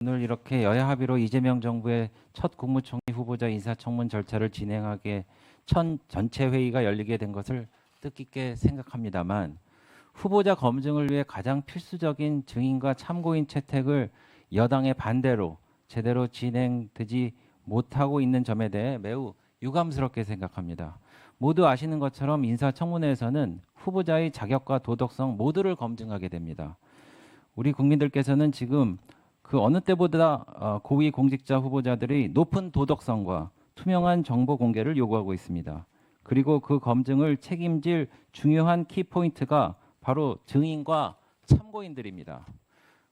오늘 이렇게 여야 합의로 이재명 정부의 첫 국무총리 후보자 인사청문 절차를 진행하게 전체 회의가 열리게 된 것을 뜻깊게 생각합니다만 후보자 검증을 위해 가장 필수적인 증인과 참고인 채택을 여당의 반대로 제대로 진행되지 못하고 있는 점에 대해 매우 유감스럽게 생각합니다. 모두 아시는 것처럼 인사청문회에서는 후보자의 자격과 도덕성 모두를 검증하게 됩니다. 우리 국민들께서는 지금 그 어느 때보다 고위 공직자 후보자들의 높은 도덕성과 투명한 정보 공개를 요구하고 있습니다. 그리고 그 검증을 책임질 중요한 키포인트가 바로 증인과 참고인들입니다.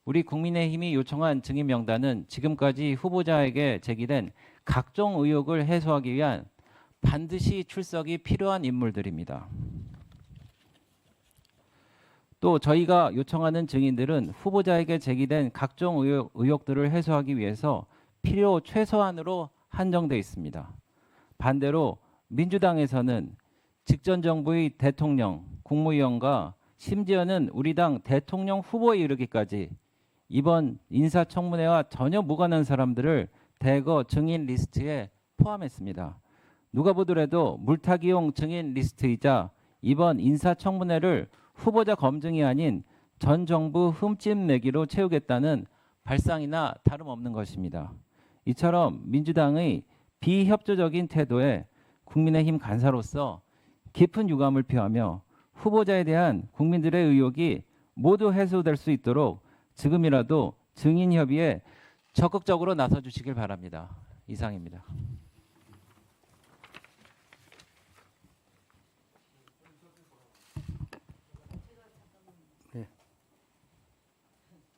우리 국민의힘이 요청한 증인 명단은 지금까지 후보자에게 제기된 각종 의혹을 해소하기 위한 반드시 출석이 필요한 인물들입니다. 또 저희가 요청하는 증인들은 후보자에게 제기된 각종 의혹들을 해소하기 위해서 필요 최소한으로 한정돼 있습니다. 반대로 민주당에서는 직전 정부의 대통령, 국무위원과 심지어는 우리 당 대통령 후보에 이르기까지 이번 인사청문회와 전혀 무관한 사람들을 대거 증인 리스트에 포함했습니다. 누가 보더라도 물타기용 증인 리스트이자 이번 인사청문회를 후보자 검증이 아닌 전 정부 흠집 내기로 채우겠다는 발상이나 다름없는 것입니다. 이처럼 민주당의 비협조적인 태도에 국민의힘 간사로서 깊은 유감을 표하며 후보자에 대한 국민들의 의혹이 모두 해소될 수 있도록 지금이라도 증인 협의에 적극적으로 나서 주시길 바랍니다. 이상입니다.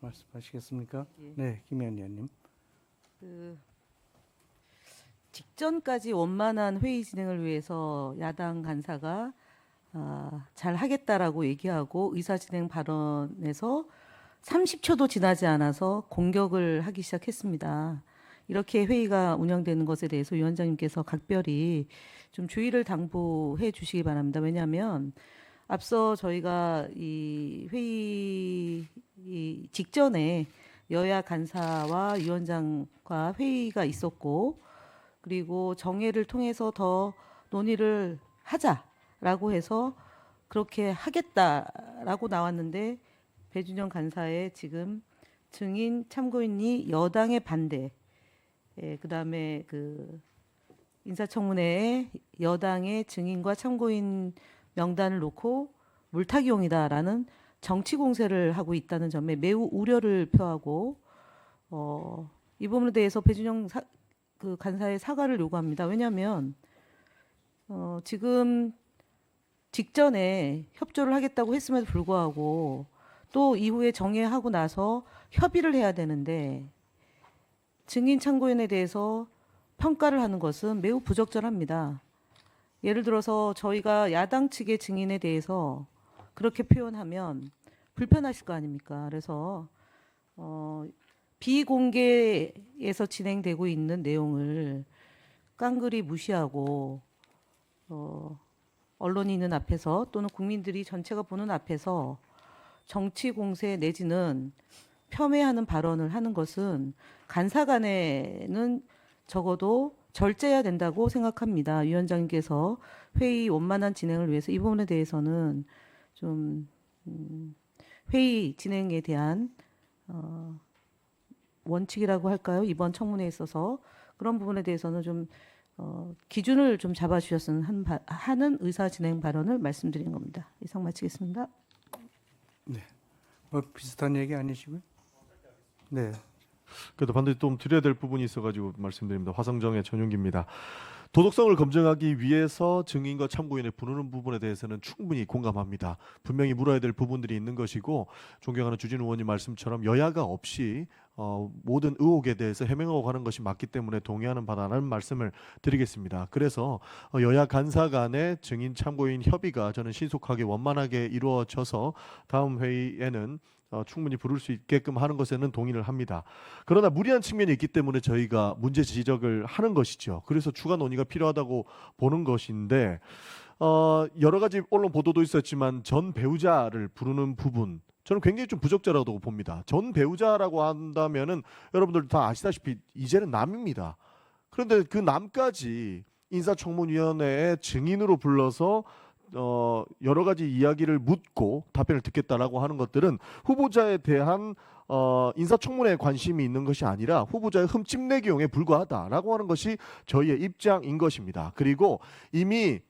말씀하시겠습니까? 예. 네, 김혜연 의원님. 직전까지 원만한 회의 진행을 위해서 야당 간사가 잘 하겠다라고 얘기하고 의사진행 발언에서 30초도 지나지 않아서 공격을 하기 시작했습니다. 이렇게 회의가 운영되는 것에 대해서 위원장님께서 각별히 좀 주의를 당부해 주시기 바랍니다. 왜냐하면 앞서 저희가 이 회의 직전에 여야 간사와 위원장과 회의가 있었고 그리고 정회를 통해서 더 논의를 하자라고 해서 그렇게 하겠다라고 나왔는데 배준영 간사의 지금 증인 참고인이 여당의 반대, 그다음에 그 인사청문회에 여당의 증인과 참고인 명단을 놓고 물타기용이다라는 정치 공세를 하고 있다는 점에 매우 우려를 표하고 이 부분에 대해서 배준영 그 간사의 사과를 요구합니다. 왜냐하면 지금 직전에 협조를 하겠다고 했음에도 불구하고 또 이후에 정회하고 나서 협의를 해야 되는데 증인 참고인에 대해서 평가를 하는 것은 매우 부적절합니다. 예를 들어서 저희가 야당 측의 증인에 대해서 그렇게 표현하면 불편하실 거 아닙니까? 그래서 비공개에서 진행되고 있는 내용을 깡그리 무시하고 언론이 있는 앞에서 또는 국민들이 전체가 보는 앞에서 정치 공세 내지는 폄훼하는 발언을 하는 것은 간사 간에는 적어도 절제해야 된다고 생각합니다. 위원장님께서 회의 원만한 진행을 위해서 이 부분에 대해서는 좀 회의 진행에 대한 원칙이라고 할까요? 이번 청문회에 있어서 그런 부분에 대해서는 좀 기준을 좀 잡아주셨으면 하는 의사 진행 발언을 말씀드린 겁니다. 이상 마치겠습니다. 네, 뭐 비슷한 얘기 아니시고요? 네, 그래도 반드시 좀 드려야 될 부분이 있어가지고 말씀드립니다. 화성정의 전용기입니다. 도덕성을 검증하기 위해서 증인과 참고인을 부르는 부분에 대해서는 충분히 공감합니다. 분명히 물어야 될 부분들이 있는 것이고 존경하는 주진 의원님 말씀처럼 여야가 없이 모든 의혹에 대해서 해명하고 가는 것이 맞기 때문에 동의하는 바라는 말씀을 드리겠습니다. 그래서 여야 간사 간의 증인 참고인 협의가 저는 신속하게 원만하게 이루어져서 다음 회의에는 충분히 부를 수 있게끔 하는 것에는 동의를 합니다. 그러나 무리한 측면이 있기 때문에 저희가 문제 지적을 하는 것이죠. 그래서 추가 논의가 필요하다고 보는 것인데 여러 가지 언론 보도도 있었지만 전 배우자를 부르는 부분 저는 굉장히 좀 부적절하다고 봅니다. 전 배우자라고 한다면은 여러분들 다 아시다시피 이제는 남입니다. 그런데 그 남까지 인사청문위원회에 증인으로 불러서 여러 가지 이야기를 묻고 답변을 듣겠다라고 하는 것들은 후보자에 대한 인사청문회에 관심이 있는 것이 아니라 후보자의 흠집내기용에 불과하다라고 하는 것이 저희의 입장인 것입니다. 그리고 이미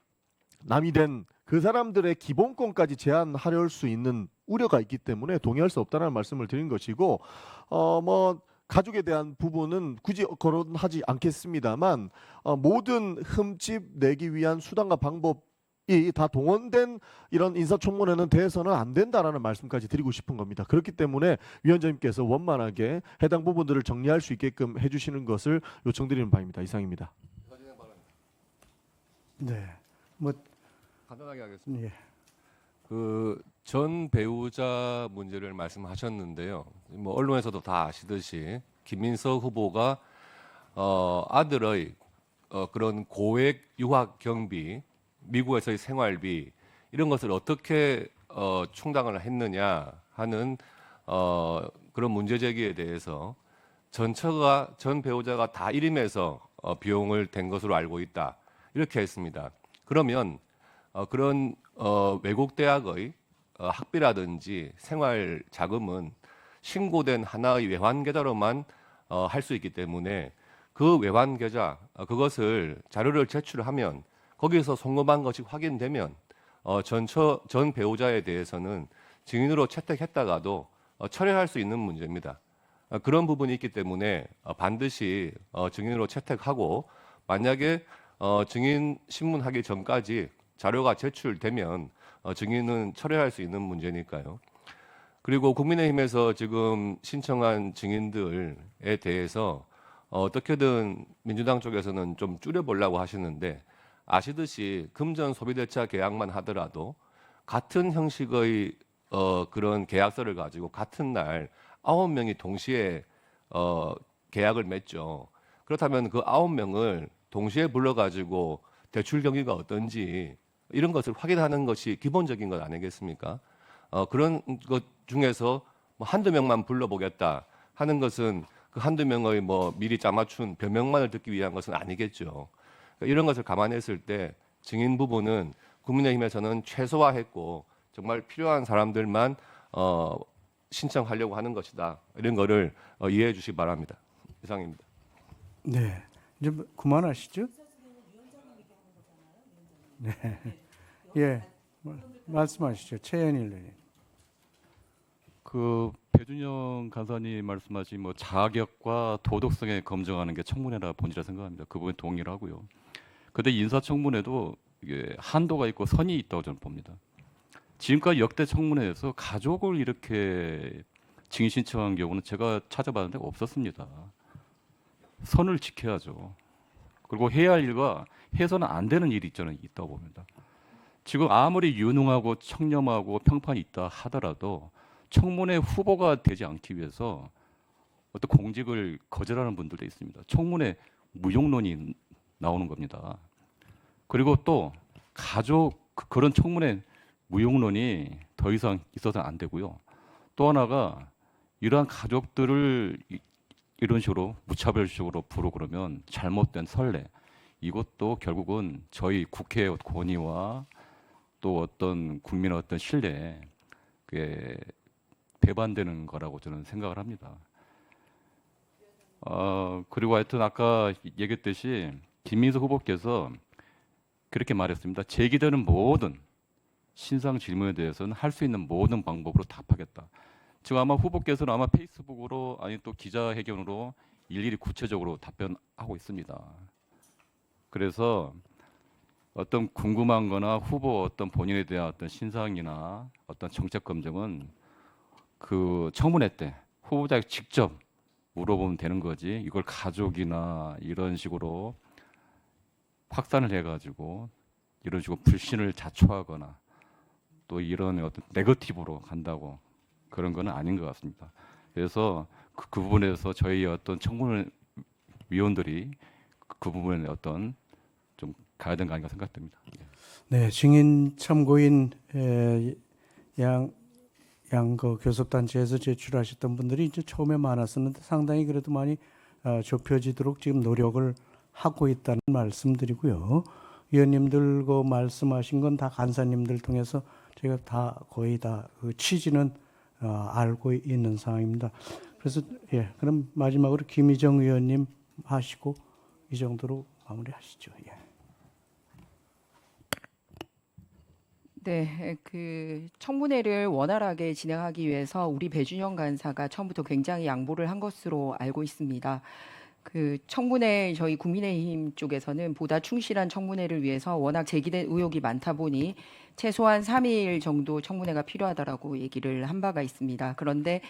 남이 된 그 사람들의 기본권까지 제한하려 할 수 있는 우려가 있기 때문에 동의할 수 없다는 말씀을 드린 것이고 뭐 가족에 대한 부분은 굳이 거론하지 않겠습니다만 모든 흠집 내기 위한 수단과 방법이 다 동원된 이런 인사청문회는 대해서는 안 된다라는 말씀까지 드리고 싶은 겁니다. 그렇기 때문에 위원장님께서 원만하게 해당 부분들을 정리할 수 있게끔 해주시는 것을 요청드리는 바입니다. 이상입니다. 네. 뭐 간단하게 하겠습니다. 예. 그 전 배우자 문제를 말씀하셨는데요. 뭐 언론에서도 다 아시듯이 김민석 후보가 아들의 그런 고액 유학 경비, 미국에서의 생활비 이런 것을 어떻게 충당을 했느냐 하는 그런 문제 제기에 대해서 전 배우자가 다 일임해서 비용을 댄 것으로 알고 있다 이렇게 했습니다. 그러면 그런 외국 대학의 학비라든지 생활 자금은 신고된 하나의 외환 계좌로만 할 수 있기 때문에 그 외환 계좌 그것을 자료를 제출하면 거기에서 송금한 것이 확인되면 전 배우자에 대해서는 증인으로 채택했다가도 철회할 수 있는 문제입니다. 그런 부분이 있기 때문에 반드시 증인으로 채택하고 만약에 증인 신문하기 전까지 자료가 제출되면 증인은 철회할 수 있는 문제니까요. 그리고 국민의힘에서 지금 신청한 증인들에 대해서 어떻게든 민주당 쪽에서는 좀 줄여보려고 하시는데 아시듯이 금전 소비대차 계약만 하더라도 같은 형식의 그런 계약서를 가지고 같은 날 9명이 동시에 계약을 맺죠. 그렇다면 그 9명을 동시에 불러가지고 대출 경위가 어떤지 이런 것을 확인하는 것이 기본적인 것 아니겠습니까? 그런 것 중에서 뭐 한두 명만 불러보겠다 하는 것은 그 한두 명의 뭐 미리 짜맞춘 변명만을 듣기 위한 것은 아니겠죠. 그러니까 이런 것을 감안했을 때 증인 부분은 국민의힘에서는 최소화했고 정말 필요한 사람들만 신청하려고 하는 것이다. 이런 거를 이해해 주시기 바랍니다. 이상입니다. 네. 이제 뭐 그만하시죠? 네. 예. 말씀하시죠. 최현일 의원님. 그 배준영 간사님 말씀하신 뭐 자격과 도덕성에 검증하는 게 청문회라 본질이라 생각합니다. 그 부분 동의를 하고요. 근데 인사청문회도 이게 한도가 있고 선이 있다고 저는 봅니다. 지금까지 역대 청문회에서 가족을 이렇게 증인 신청한 경우는 제가 찾아봤는데 없었습니다. 선을 지켜야죠. 그리고 해야 할 일과 해서는 안 되는 일이 저는 있다고 봅니다. 지금 아무리 유능하고 청렴하고 평판이 있다 하더라도 청문회 후보가 되지 않기 위해서 어떤 공직을 거절하는 분들도 있습니다. 청문회 무용론이 나오는 겁니다. 그리고 또 가족 그런 청문회 무용론이 더 이상 있어서는 안 되고요. 또 하나가 이러한 가족들을 이런 식으로 무차별적으로 부르고 그러면 잘못된 선례 이것도 결국은 저희 국회의 권위와 또 어떤 국민의 어떤 신뢰에 그게 배반되는 거라고 저는 생각을 합니다. 그리고 하여튼 아까 얘기했듯이 김민석 후보께서 그렇게 말했습니다. 제기되는 모든 신상 질문에 대해서는 할 수 있는 모든 방법으로 답하겠다. 지금 아마 후보께서는 아마 페이스북으로 아니 또 기자회견으로 일일이 구체적으로 답변하고 있습니다. 그래서 어떤 궁금한 거나 후보 어떤 본인에 대한 어떤 신상이나 어떤 정책 검증은 그 청문회 때 후보자에게 직접 물어보면 되는 거지 이걸 가족이나 이런 식으로 확산을 해가지고 이런 식으로 불신을 자초하거나 또 이런 어떤 네거티브로 간다고 그런 거는 아닌 것 같습니다. 그래서 그 부분에서 저희 어떤 청문회 위원들이 그 부분에 어떤 좀 가야 되는 거 아닌가 생각됩니다. 네, 증인 참고인 양그 교섭단체에서 제출하셨던 분들이 이제 처음에 많았었는데 상당히 그래도 많이 좁혀지도록 지금 노력을 하고 있다는 말씀드리고요. 위원님들 그 말씀하신 건 다 간사님들 통해서 제가 다 거의 다 그 취지는 알고 있는 상황입니다. 그래서 예, 그럼 마지막으로 김희정 의원님 하시고 이 정도로 마무리하시죠. 예. 네, 청문회를 원활하게 진행하기 위해서 우리 배준영 간사가 처음부터 굉장히 양보를 한 것으로 알고 있습니다. 청문회 저희 국민의힘 쪽에서는 보다 충실한 청문회를 위해서 워낙 제기된 의혹이 많다 보니 최소한 3일 정도 청문회가 필요하다라고 얘기를 한 바가 있습니다. 그런데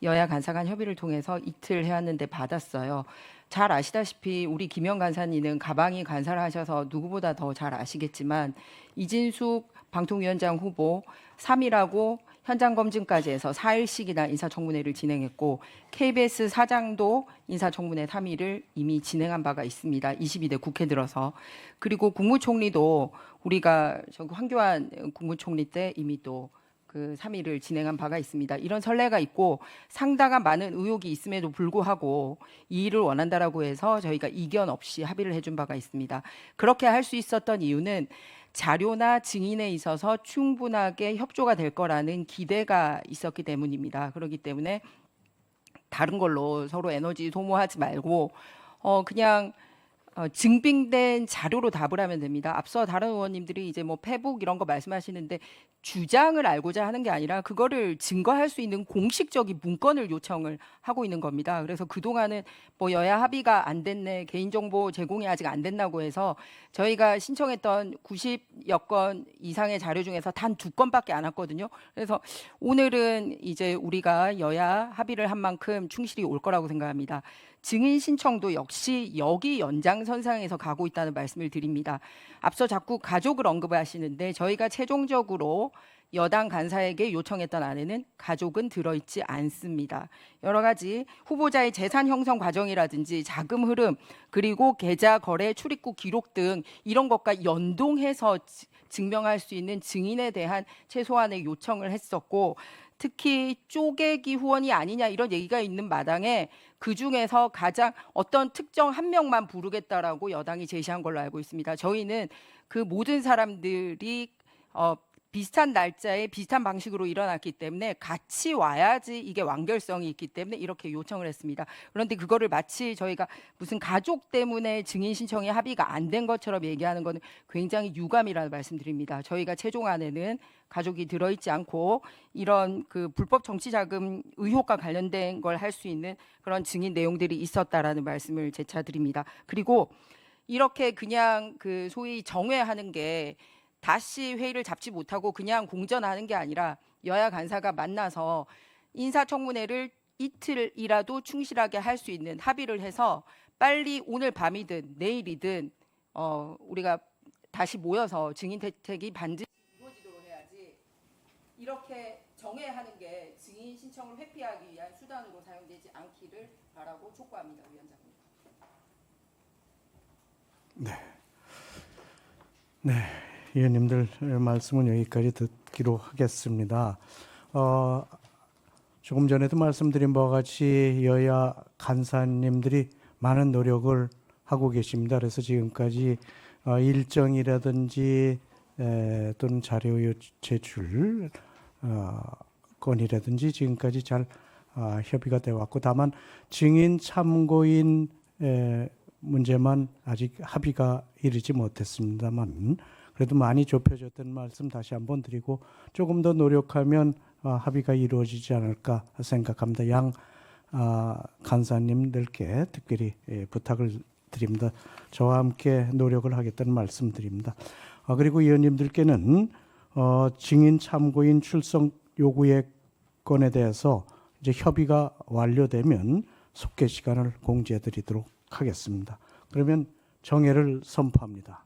여야 간사 간 협의를 통해서 이틀 해왔는데 받았어요. 잘 아시다시피 우리 김영 간사님은 가방이 간사를 하셔서 누구보다 더 잘 아시겠지만 이진숙 방통위원장 후보 3일하고 현장 검증까지 해서 4일씩이나 인사청문회를 진행했고 KBS 사장도 인사청문회 3일을 이미 진행한 바가 있습니다. 22대 국회 들어서. 그리고 국무총리도 우리가 황교안 국무총리 때 이미 또 3일을 진행한 바가 있습니다. 이런 선례가 있고 상당한 많은 의혹이 있음에도 불구하고 이 일을 원한다라고 해서 저희가 이견 없이 합의를 해준 바가 있습니다. 그렇게 할 수 있었던 이유는 자료나 증인에 있어서 충분하게 협조가 될 거라는 기대가 있었기 때문입니다. 그렇기 때문에 다른 걸로 서로 에너지 소모하지 말고 그냥 증빙된 자료로 답을 하면 됩니다. 앞서 다른 의원님들이 이제 뭐 페북 이런 거 말씀하시는데 주장을 알고자 하는 게 아니라 그거를 증거할 수 있는 공식적인 문건을 요청을 하고 있는 겁니다. 그래서 그동안은 뭐 여야 합의가 안 됐네, 개인정보 제공이 아직 안 됐다고 해서 저희가 신청했던 90여 건 이상의 자료 중에서 단 2건밖에 안 왔거든요. 그래서 오늘은 이제 우리가 여야 합의를 한 만큼 충실히 올 거라고 생각합니다. 증인 신청도 역시 여기 연장선상에서 가고 있다는 말씀을 드립니다. 앞서 자꾸 가족을 언급하시는데 저희가 최종적으로 여당 간사에게 요청했던 안에는 가족은 들어있지 않습니다. 여러 가지 후보자의 재산 형성 과정이라든지 자금 흐름 그리고 계좌 거래 출입국 기록 등 이런 것과 연동해서 증명할 수 있는 증인에 대한 최소한의 요청을 했었고 특히 쪼개기 후원이 아니냐 이런 얘기가 있는 마당에 그중에서 가장 어떤 특정 한 명만 부르겠다라고 여당이 제시한 걸로 알고 있습니다. 저희는 그 모든 사람들이 비슷한 날짜에 비슷한 방식으로 일어났기 때문에 같이 와야지 이게 완결성이 있기 때문에 이렇게 요청을 했습니다. 그런데 그거를 마치 저희가 무슨 가족 때문에 증인 신청이 합의가 안 된 것처럼 얘기하는 것은 굉장히 유감이라는 말씀드립니다. 저희가 최종안에는 가족이 들어있지 않고 이런 불법 정치자금 의혹과 관련된 걸 할 수 있는 그런 증인 내용들이 있었다라는 말씀을 재차 드립니다. 그리고 이렇게 그냥 소위 정회하는 게 다시 회의를 잡지 못하고 그냥 공전하는 게 아니라 여야 간사가 만나서 인사청문회를 이틀이라도 충실하게 할 수 있는 합의를 해서 빨리 오늘 밤이든 내일이든 우리가 다시 모여서 증인 대책이 반드시 이루어지도록 해야지 이렇게 정회하는 게 증인 신청을 회피하기 위한 수단으로 사용되지 않기를 바라고 촉구합니다. 위원장님. 네, 위원님들 말씀은 여기까지 듣기로 하겠습니다. 조금 전에도 말씀드린 바와 같이 여야 간사님들이 많은 노력을 하고 계십니다. 그래서 지금까지 일정이라든지 또는 자료 제출 건이라든지 지금까지 잘 협의가 되어 왔고 다만 증인 참고인 문제만 아직 합의가 이르지 못했습니다만 그래도 많이 좁혀졌다는 말씀 다시 한번 드리고 조금 더 노력하면 합의가 이루어지지 않을까 생각합니다. 양 간사님들께 특별히 부탁을 드립니다. 저와 함께 노력을 하겠다는 말씀 드립니다. 그리고 의원님들께는 증인 참고인 출석 요구의 건에 대해서 이제 협의가 완료되면 속개 시간을 공지해 드리도록 하겠습니다. 그러면 정회를 선포합니다.